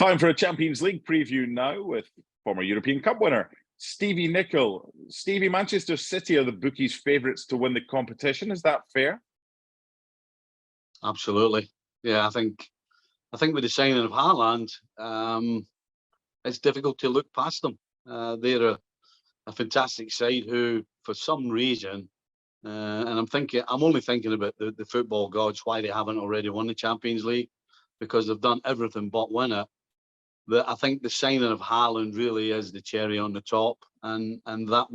Time for a Champions League preview now with former European Cup winner Stevie Nicol. Stevie, Manchester City are the bookies' favourites to win the competition. Is that fair? Absolutely. Yeah, I think with the signing of Haaland, it's difficult to look past them. They're a fantastic side who, for some reason, and I'm only thinking about the football gods, why they haven't already won the Champions League, because they've done everything but win it. But I think the signing of Haaland really is the cherry on the top, and that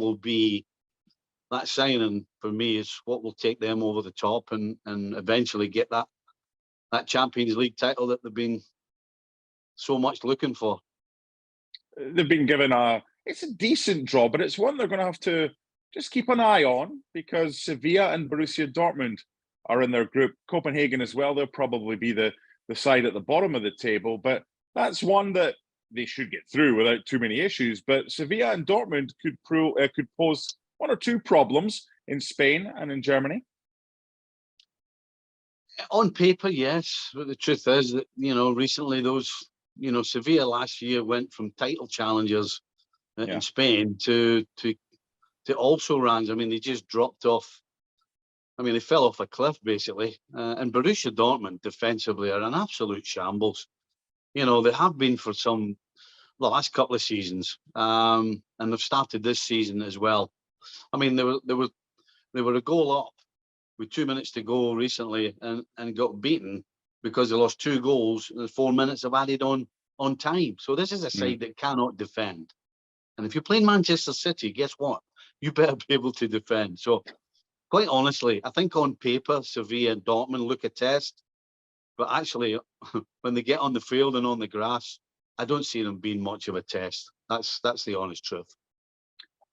signing for me is what will take them over the top and eventually get that Champions League title that they've been so much looking for. They've been given it's a decent draw, but it's one they're going to have to just keep an eye on, because Sevilla and Borussia Dortmund are in their group. Copenhagen as well. They'll probably be the side at the bottom of the table, but that's one that they should get through without too many issues. But Sevilla and Dortmund could pose one or two problems in Spain and in Germany. On paper, yes, but the truth is that recently Sevilla last year went from title challengers in Spain to also rans. I mean, they just dropped off. I mean, they fell off a cliff basically. And Borussia Dortmund defensively are an absolute shambles. They have been for the last couple of seasons, and they've started this season as well. I mean, they were a goal up with 2 minutes to go recently, and got beaten because they lost 2 goals and 4 minutes of added on time. So this is a side that cannot defend. And if you're playing Manchester City, guess what? You better be able to defend. So quite honestly, I think on paper, Sevilla and Dortmund look a test. But actually, when they get on the field and on the grass, I don't see them being much of a test. That's the honest truth.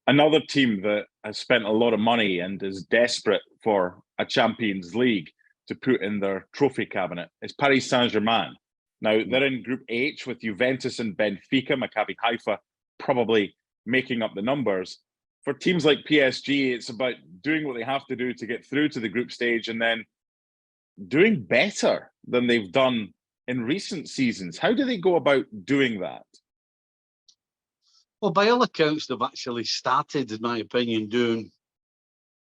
Another team that has spent a lot of money and is desperate for a Champions League to put in their trophy cabinet is Paris Saint-Germain. Now, they're in Group H with Juventus and Benfica, Maccabi Haifa probably making up the numbers. For teams like PSG, it's about doing what they have to do to get through to the group stage and then doing better than they've done in recent seasons. How do they go about doing that? Well, by all accounts, they've actually started, in my opinion, doing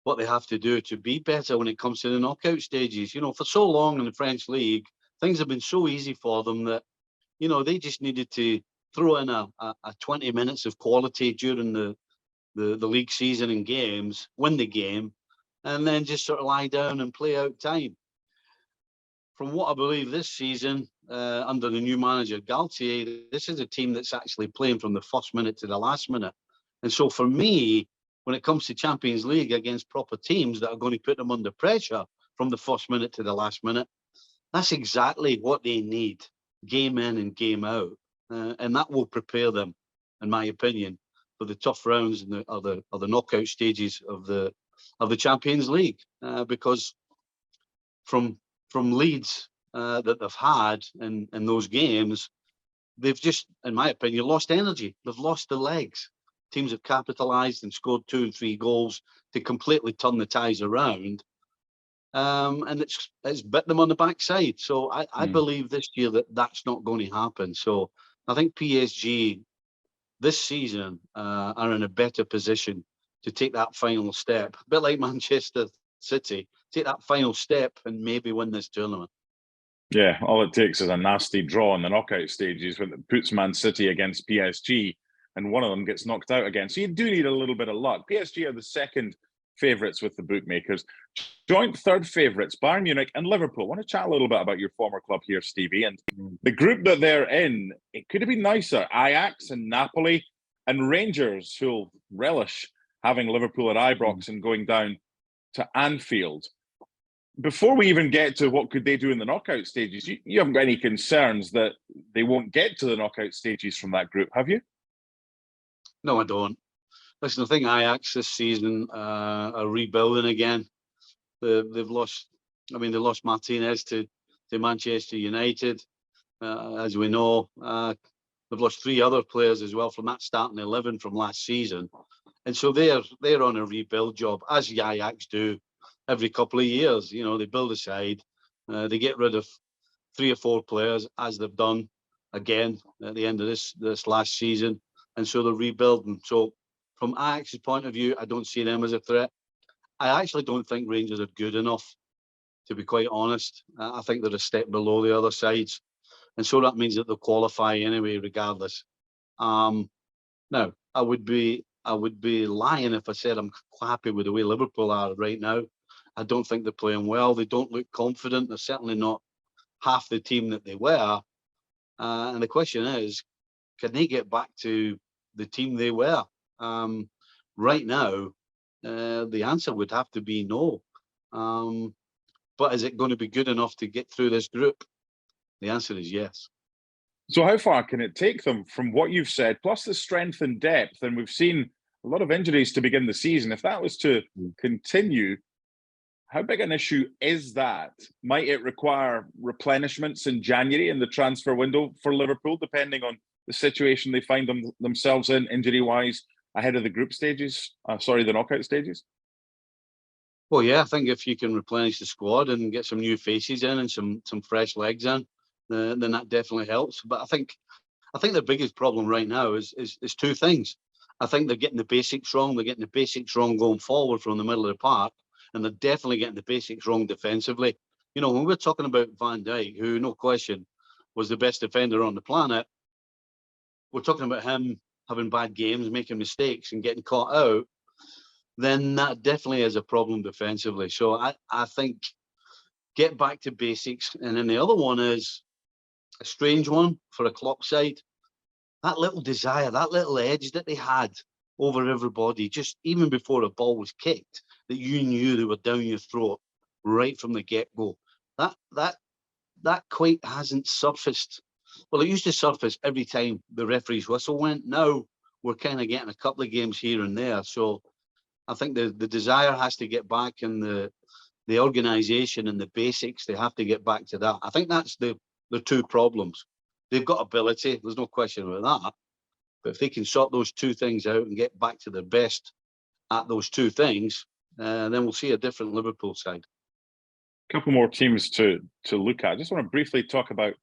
what they have to do to be better when it comes to the knockout stages. For so long in the French league, things have been so easy for them that, they just needed to throw in a 20 minutes of quality during the league season and games, win the game, and then just sort of lie down and play out time. From what I believe this season, under the new manager, Galtier, this is a team that's actually playing from the first minute to the last minute. And so for me, when it comes to Champions League against proper teams that are going to put them under pressure from the first minute to the last minute, that's exactly what they need, game in and game out. And that will prepare them, in my opinion, for the tough rounds and the knockout stages of the Champions League. Because from leads that they've had in those games, they've just, in my opinion, lost energy. They've lost the legs. Teams have capitalised and scored 2 and 3 goals to completely turn the ties around. And it's bit them on the backside. So I believe this year that's not going to happen. So I think PSG this season are in a better position to take that final step. A bit like Manchester City, take that final step and maybe win this tournament. Yeah, all it takes is a nasty draw in the knockout stages when it puts Man City against PSG and one of them gets knocked out again. So you do need a little bit of luck. PSG are the second favourites with the bookmakers. Joint third favourites, Bayern Munich and Liverpool. I want to chat a little bit about your former club here, Stevie. And the group that they're in, it could have been nicer. Ajax and Napoli and Rangers, who'll relish having Liverpool at Ibrox and going down to Anfield. Before we even get to what could they do in the knockout stages, you haven't got any concerns that they won't get to the knockout stages from that group, have you? No, I don't. Listen, I think Ajax this season are rebuilding again. They've lost. I mean, they lost Martinez to Manchester United, as we know. They've lost 3 other players as well from that starting 11 from last season, and so they're on a rebuild job, as the Ajax do every couple of years. They build a side, they get rid of 3 or 4 players, as they've done again at the end of this last season, and so they're rebuilding. So from Ajax's point of view, I don't see them as a threat. I actually don't think Rangers are good enough, to be quite honest. I think they're a step below the other sides, and so that means that they'll qualify anyway, regardless. Now, I would be lying if I said I'm happy with the way Liverpool are right now. I don't think they're playing well. They don't look confident. They're certainly not half the team that they were. And the question is, can they get back to the team they were? Right now, the answer would have to be no. But is it going to be good enough to get through this group? The answer is yes. So how far can it take them from what you've said, plus the strength and depth? And we've seen a lot of injuries to begin the season. If that was to continue, how big an issue is that? Might it require replenishments in January in the transfer window for Liverpool, depending on the situation they find themselves in, injury-wise, ahead of the group stages? The knockout stages? Well, yeah, I think if you can replenish the squad and get some new faces in and some fresh legs in, then that definitely helps. But I think the biggest problem right now is two things. I think they're getting the basics wrong. They're getting the basics wrong going forward from the middle of the park, and they're definitely getting the basics wrong defensively. You know, when we're talking about Van Dijk, who no question was the best defender on the planet, we're talking about him having bad games, making mistakes, and getting caught out. Then that definitely is a problem defensively. So I think get back to basics. And then the other one is a strange one for a Klopp side. That little desire, that little edge that they had over everybody, just even before a ball was kicked, that you knew they were down your throat right from the get-go. That quite hasn't surfaced. Well, it used to surface every time the referee's whistle went. Now we're kind of getting a couple of games here and there. So I think the desire has to get back, and the organisation and the basics, they have to get back to that. I think that's the two problems. They've got ability, there's no question about that. But if they can sort those two things out and get back to their best at those two things, then we'll see a different Liverpool side. A couple more teams to look at. I just want to briefly talk about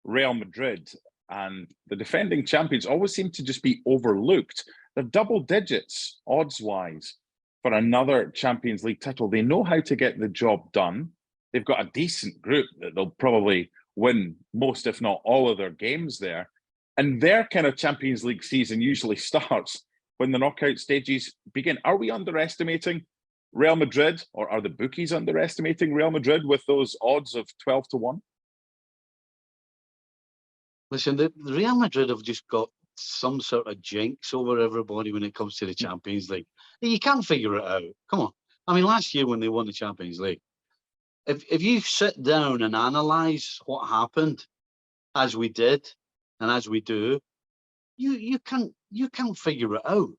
Real Madrid. And the defending champions always seem to just be overlooked. They're double digits, odds-wise, for another Champions League title. They know how to get the job done. They've got a decent group that they'll probably win most, if not all, of their games there. And their kind of Champions League season usually starts when the knockout stages begin. Are we underestimating Real Madrid, or are the bookies underestimating Real Madrid with those odds of 12-1? Listen, the Real Madrid have just got some sort of jinx over everybody when it comes to the Champions League. You can't figure it out. Come on. I mean, last year when they won the Champions League, if you sit down and analyse what happened, as we did and as we do, you can't figure it out.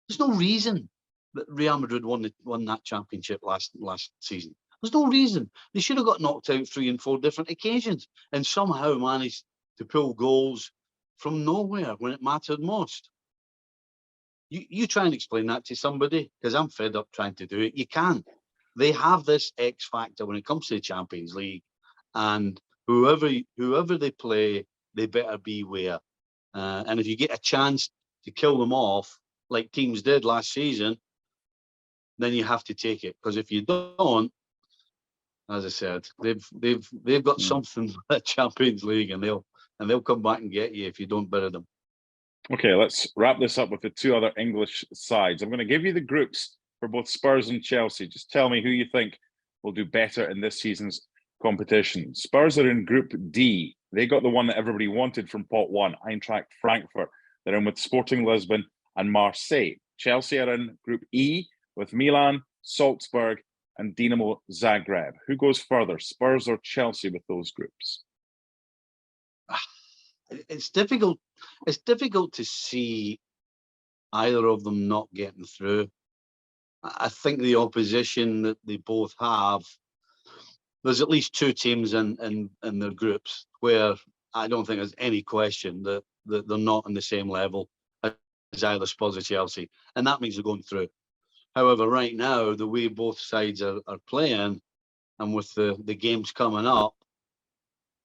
There's no reason that Real Madrid won that championship last season. There's no reason. They should have got knocked out 3 and 4 different occasions and somehow managed to pull goals from nowhere when it mattered most. You try and explain that to somebody, because I'm fed up trying to do it. You can't. They have this X factor when it comes to the Champions League, and whoever they play, they better beware. And if you get a chance to kill them off, like teams did last season, then you have to take it. Because if you don't, as I said, they've got something for the Champions League, and they'll come back and get you if you don't bury them. Okay, let's wrap this up with the two other English sides. I'm going to give you the groups for both Spurs and Chelsea. Just tell me who you think will do better in this season's competition. Spurs are in Group D. They got the one that everybody wanted from pot 1, Eintracht Frankfurt. They're in with Sporting Lisbon and Marseille. Chelsea are in Group E with Milan, Salzburg, and Dinamo Zagreb. Who goes further, Spurs or Chelsea, with those groups? It's difficult. It's difficult to see either of them not getting through. I think the opposition that they both have, there's at least 2 teams in their groups where I don't think there's any question that they're not on the same level as either Spurs or Chelsea, and that means they're going through. However, right now, the way both sides are playing, and with the games coming up,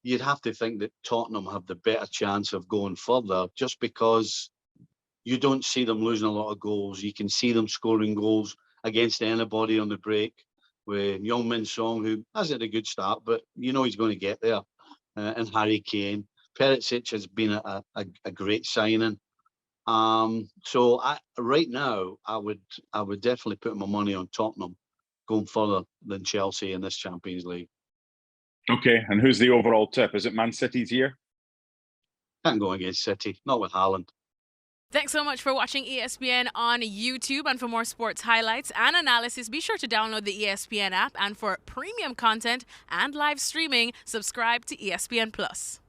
you'd have to think that Tottenham have the better chance of going further, just because you don't see them losing a lot of goals. You can see them scoring goals against anybody on the break. With Young-Min Song, who hasn't had a good start, but you know he's going to get there, and Harry Kane. Perisic has been a great signing. So right now, I would definitely put my money on Tottenham going further than Chelsea in this Champions League. Okay, and who's the overall tip? Is it Man City's year? Can't go against City, not with Haaland. Thanks so much for watching ESPN on YouTube. And for more sports highlights and analysis, be sure to download the ESPN app. And for premium content and live streaming, subscribe to ESPN Plus.